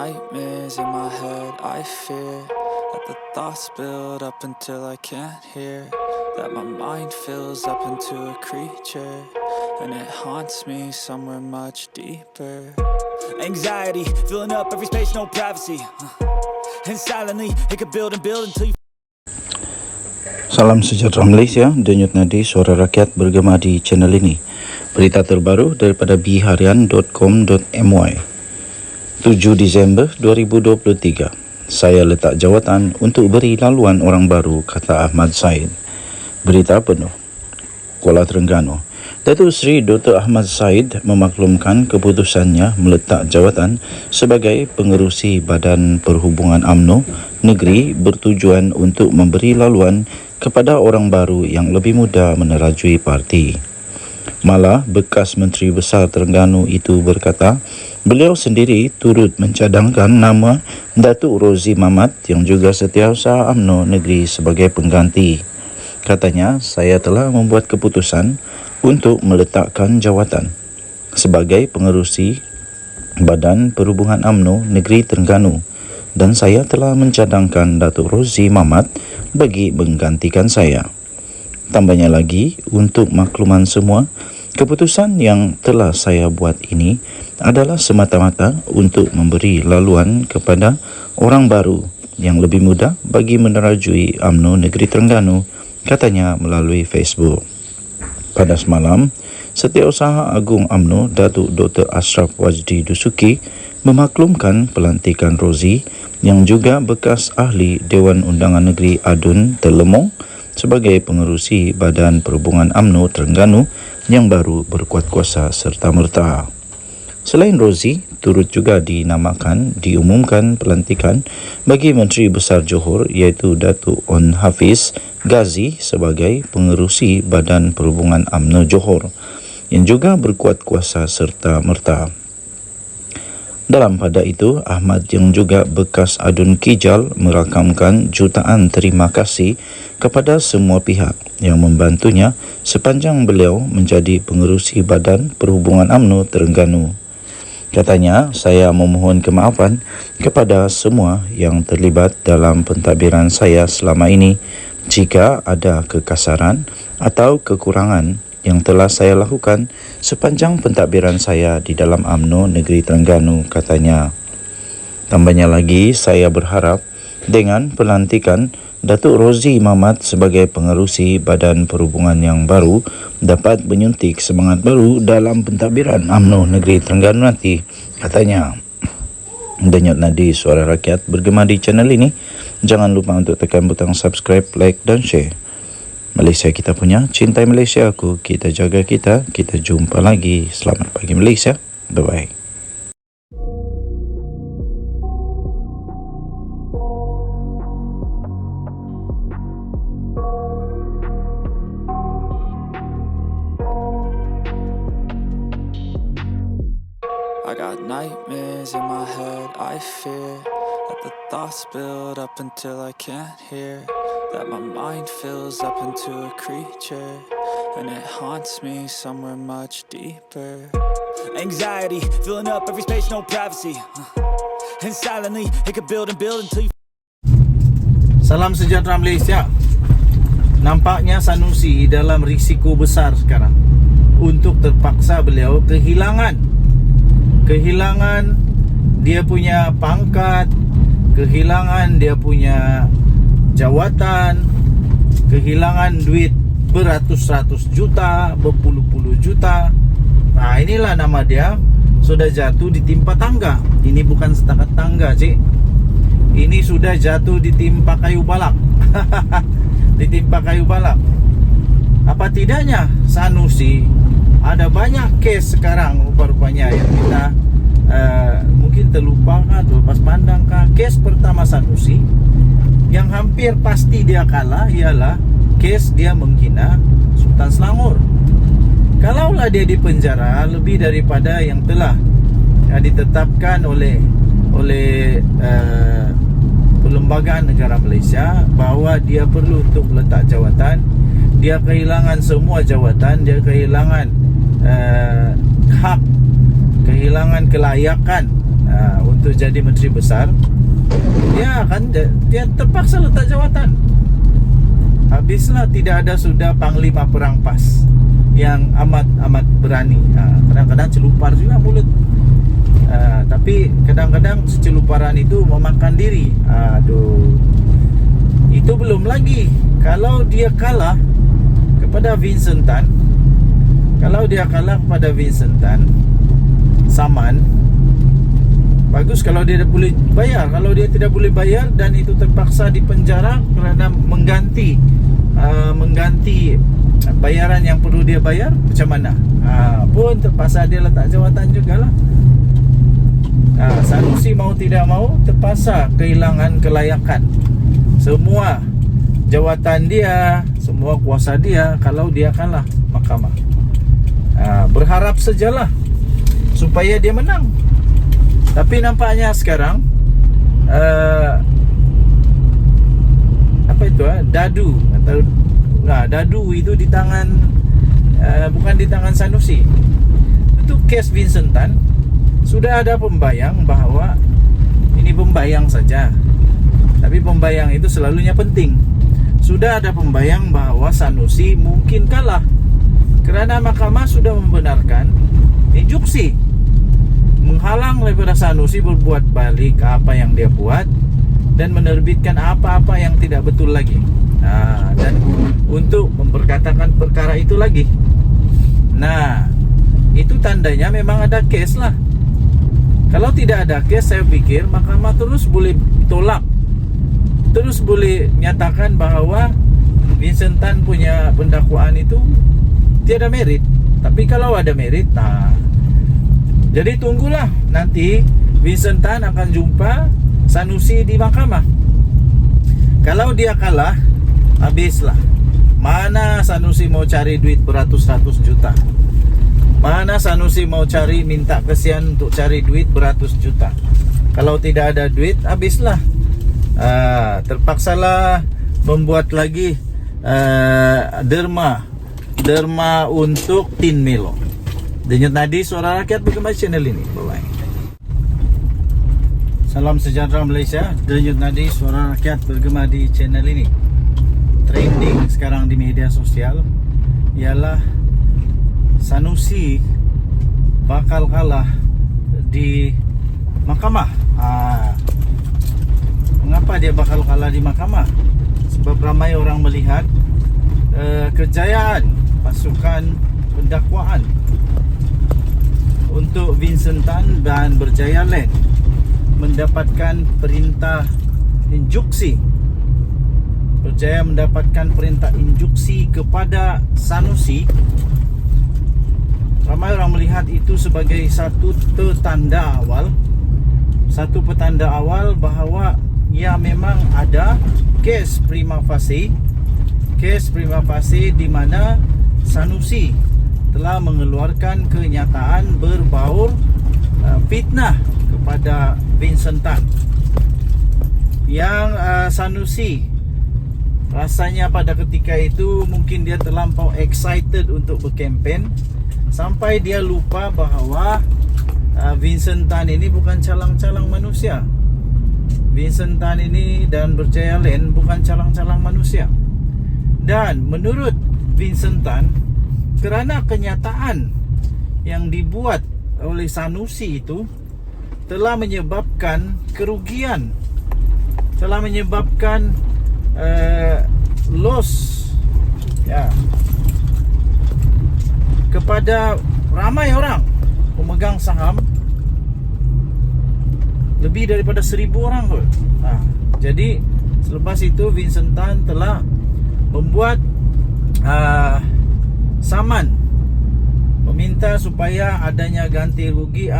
nightmares in my head, I fear that the thoughts build up until I can't hear, that my mind fills up into a creature, and it haunts me somewhere much deeper. Anxiety, filling up every space, no privacy, and silently, it could build and build until you... Salam sejahtera Malaysia, denyut nadi suara rakyat bergema di channel ini. Berita terbaru daripada biharian.com.my 7 Disember 2023. Saya letak jawatan untuk beri laluan orang baru, kata Ahmad Said. Berita penuh. Kuala Terengganu. Datuk Seri Dr. Ahmad Said memaklumkan keputusannya meletak jawatan sebagai pengerusi Badan Perhubungan UMNO Negeri bertujuan untuk memberi laluan kepada orang baru yang lebih muda menerajui parti. Malah, bekas Menteri Besar Terengganu itu berkata, beliau sendiri turut mencadangkan nama Datuk Rozi Mamat yang juga Setiausaha UMNO Negeri sebagai pengganti. Katanya, saya telah membuat keputusan untuk meletakkan jawatan sebagai pengerusi Badan Perhubungan UMNO Negeri Terengganu dan saya telah mencadangkan Datuk Rozi Mamat bagi menggantikan saya. Tambahnya lagi, untuk makluman semua, keputusan yang telah saya buat ini adalah semata-mata untuk memberi laluan kepada orang baru yang lebih muda bagi menerajui UMNO Negeri Terengganu, katanya melalui Facebook. Pada semalam, Setiausaha Agung UMNO Datuk Dr. Ashraf Wajdi Dusuki memaklumkan pelantikan Rozi yang juga bekas ahli Dewan Undangan Negeri Adun Telemong sebagai pengerusi Badan Perhubungan UMNO Terengganu yang baru berkuat kuasa serta-merta. Selain Rozi, turut juga diumumkan pelantikan bagi Menteri Besar Johor iaitu Datuk On Hafiz Ghazi sebagai pengerusi Badan Perhubungan UMNO Johor yang juga berkuat kuasa serta-merta. Dalam pada itu, Ahmad yang juga bekas Adun Kijal merakamkan jutaan terima kasih kepada semua pihak yang membantunya sepanjang beliau menjadi pengerusi Badan Perhubungan UMNO Terengganu. Katanya, saya memohon kemaafan kepada semua yang terlibat dalam pentadbiran saya selama ini jika ada kekasaran atau kekurangan yang telah saya lakukan sepanjang pentadbiran saya di dalam UMNO Negeri Terengganu, katanya. Tambahnya lagi, saya berharap dengan pelantikan Datuk Rozi Mamat sebagai pengerusi Badan Perhubungan yang baru dapat menyuntik semangat baru dalam pentadbiran UMNO Negeri Terengganu nanti, katanya. Denyut nadi suara rakyat bergema di channel ini. Jangan lupa untuk tekan butang subscribe, like dan share. Malaysia kita punya, cintai Malaysia aku, kita jaga kita jumpa lagi. Selamat pagi Malaysia, bye-bye. I got nightmares in my head, I fear that the thoughts build up until I can't hear, that my mind fills up into a creature, and it haunts me somewhere much deeper. Anxiety, filling up every space, no privacy, and silently, it could build and build until you... Salam sejahtera Malaysia. Nampaknya Sanusi dalam risiko besar sekarang untuk terpaksa beliau kehilangan dia punya pangkat, kehilangan dia punya jawatan, kehilangan duit beratus-ratus juta, berpuluh-puluh juta. Nah, inilah nama dia sudah jatuh di timpa tangga. Ini bukan setakat tangga, cik. Ini sudah jatuh di timpa kayu balak. Ditimpa kayu balak. Apa tidaknya Sanusi ada banyak kes sekarang rupa-rupanya yang kita mungkin terlupa atau lepas pandang kah. Kes pertama Sanusi yang hampir pasti dia kalah ialah kes dia menghina Sultan Selangor. Kalaulah dia dipenjara lebih daripada yang telah ditetapkan oleh Perlembagaan Negara Malaysia bahawa dia perlu untuk meletak jawatan, dia kehilangan semua jawatan, dia kehilangan hak, kehilangan kelayakan untuk jadi menteri besar, dia terpaksa letak jawatan. Habislah tidak ada sudah panglima perang PAS yang amat berani. Kadang-kadang celupar juga mulut. Tapi kadang-kadang celuparan itu memakan diri. Itu belum lagi kalau dia kalah kepada Vincent Tan. Kalau dia kalah kepada Vincent Tan, Saman, bagus kalau dia boleh bayar. Kalau dia tidak boleh bayar dan itu terpaksa dipenjara kerana mengganti bayaran yang perlu dia bayar, macam mana? Pun terpaksa dia letak jawatan jugalah. Sanusi mau tidak mau terpaksa kehilangan kelayakan. Semua jawatan dia, semua kuasa dia kalau dia kalah mahkamah. Berharap sajalah supaya dia menang. Tapi nampaknya sekarang dadu atau dadu itu di tangan bukan di tangan Sanusi. Itu kes Vincent Tan. Sudah ada pembayang bahawa ini pembayang saja, tapi pembayang itu selalunya penting. Sudah ada pembayang bahawa Sanusi mungkin kalah kerana mahkamah sudah membenarkan injuksi, menghalang daripada Sanusi berbuat balik apa yang dia buat dan menerbitkan apa-apa yang tidak betul lagi. Dan untuk memperkatakan perkara itu lagi. Itu tandanya memang ada kes lah. Kalau tidak ada kes, saya pikir mahkamah terus boleh tolak, terus boleh nyatakan bahawa Vincent Tan punya pendakwaan itu tiada merit. Tapi kalau ada merit, jadi tunggulah nanti Vincent Tan akan jumpa Sanusi di mahkamah. Kalau dia kalah, habislah. Mana Sanusi mau cari duit beratus-ratus juta? Mana Sanusi mau cari minta kesian untuk cari duit beratus juta? Kalau tidak ada duit, habislah. Terpaksalah membuat lagi derma untuk Tin Melo. Denyut nadi suara rakyat bergema channel ini. Bye-bye. Salam sejahtera Malaysia. Denyut nadi suara rakyat bergema di channel ini. Trending sekarang di media sosial ialah Sanusi bakal kalah di mahkamah. Mengapa dia bakal kalah di mahkamah? Sebab ramai orang melihat kejayaan pasukan pendakwaan untuk Vincent Tan dan Berjaya Land mendapatkan perintah injuksi. Berjaya mendapatkan perintah injuksi kepada Sanusi. Ramai orang melihat itu sebagai satu petanda awal bahawa memang ada kes prima facie di mana Sanusi telah mengeluarkan kenyataan berbaur fitnah kepada Vincent Tan. Yang Sanusi rasanya pada ketika itu mungkin dia terlampau excited untuk berkempen sampai dia lupa bahawa Vincent Tan ini bukan calang-calang manusia. Vincent Tan ini dan Berjaya Land bukan calang-calang manusia. Dan menurut Vincent Tan, kerana kenyataan yang dibuat oleh Sanusi itu telah menyebabkan kerugian, telah menyebabkan loss kepada ramai orang pemegang saham, lebih daripada 1,000 orang kot. Jadi selepas itu Vincent Tan telah membuat saman meminta supaya adanya ganti rugi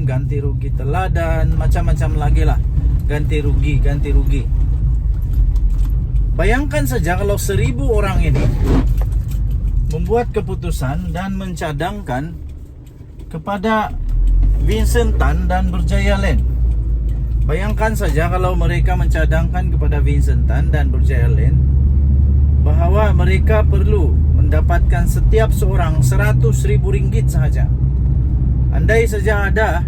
ganti rugi teladan, macam-macam lagi lah ganti rugi. Bayangkan saja kalau 1,000 orang ini membuat keputusan dan mencadangkan kepada Vincent Tan dan Berjaya Land. Bayangkan saja kalau mereka mencadangkan kepada Vincent Tan dan Berjaya Land bahawa mereka perlu mendapatkan setiap seorang RM100,000 sahaja. Andai saja ada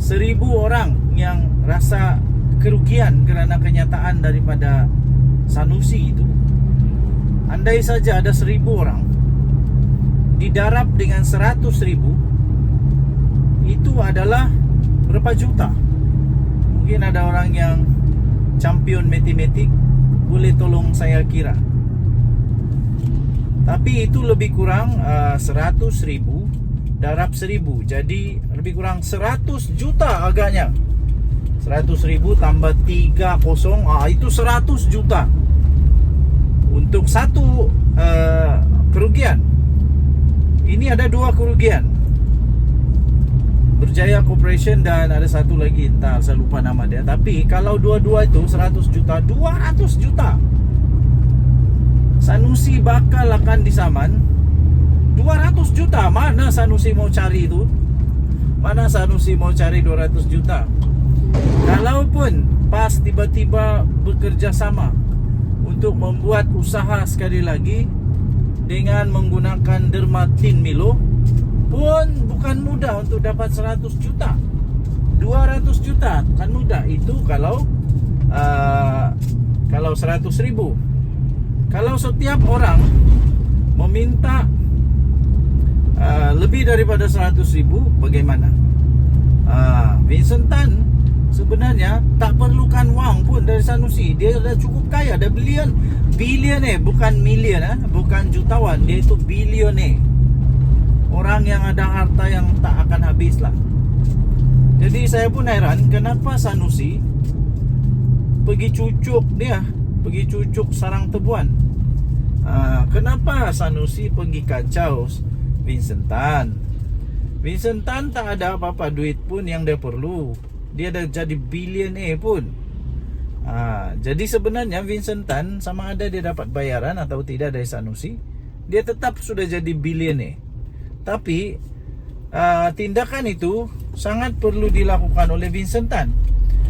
1,000 orang yang rasa kerugian kerana kenyataan daripada Sanusi itu. Andai saja ada 1,000 orang didarab dengan 100,000, itu adalah berapa juta? Mungkin ada orang yang champion matematik, boleh tolong saya kira. Tapi itu lebih kurang 100,000 darab 1,000, jadi lebih kurang 100 juta agaknya. 100,000 tambah 30, itu 100 juta untuk satu kerugian. Ini ada dua kerugian, Berjaya Corporation dan ada satu lagi, entah saya lupa nama dia. Tapi kalau dua-dua itu 100 juta, 200 juta. Sanusi bakal akan disaman 200 juta. Mana Sanusi mau cari itu? Mana Sanusi mau cari 200 juta? Kalaupun PAS tiba-tiba bekerja sama untuk membuat usaha sekali lagi dengan menggunakan derma tin Milo, pun bukan mudah untuk dapat 100 juta 200 juta bukan mudah. Itu kalau 100,000. Kalau setiap orang meminta lebih daripada 100,000, bagaimana? Vincent Tan sebenarnya tak perlukan wang pun dari Sanusi. Dia dah cukup kaya, dah bilioner, bukan million, bukan jutawan. Dia itu bilioner. Orang yang ada harta yang tak akan habis lah. Jadi saya pun heran kenapa Sanusi pergi cucuk sarang tebuan. Kenapa Sanusi pergi kacau Vincent Tan? Vincent Tan tak ada apa-apa duit pun yang dia perlu. Dia dah jadi bilioner pun. Jadi sebenarnya Vincent Tan, sama ada dia dapat bayaran atau tidak dari Sanusi, dia tetap sudah jadi bilioner. Tapi tindakan itu sangat perlu dilakukan oleh Vincent Tan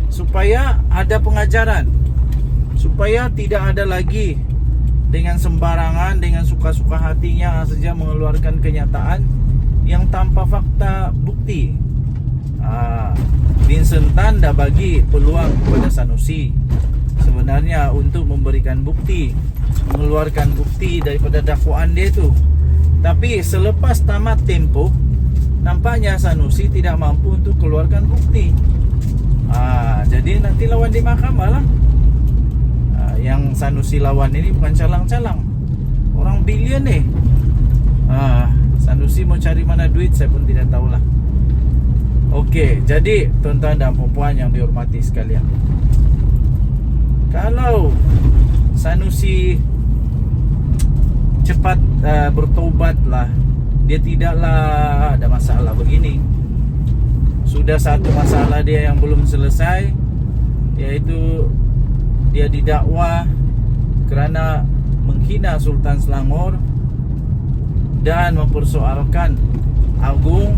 supaya ada pengajaran, supaya tidak ada lagi dengan sembarangan, dengan suka-suka hatinya saja mengeluarkan kenyataan yang tanpa fakta bukti. Vincent Tan dah bagi peluang kepada Sanusi sebenarnya untuk memberikan bukti, mengeluarkan bukti daripada dakwaan dia itu. Tapi selepas tamat tempoh, nampaknya Sanusi tidak mampu untuk keluarkan bukti. Jadi nanti lawan di mahkamah lah. Yang Sanusi lawan ini bukan calang-calang, orang bilioner. Sanusi mau cari mana duit saya pun tidak tahulah. Okey, jadi tuan-tuan dan puan-puan yang dihormati sekalian, kalau Sanusi cepat bertobatlah, dia tidaklah ada masalah begini. Sudah satu masalah dia yang belum selesai, yaitu dia didakwa kerana menghina Sultan Selangor dan mempersoalkan Agung.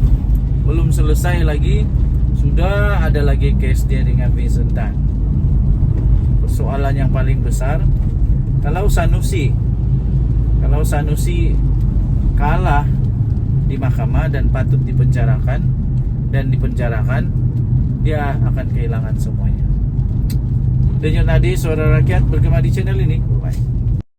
Belum selesai lagi, sudah ada lagi kes dia dengan Vincent Tan. Persoalan yang paling besar, kalau Sanusi kalah di mahkamah dan patut dipenjarakan, dia akan kehilangan semuanya. Denyut nadi suara rakyat bergema di channel ini. Bye.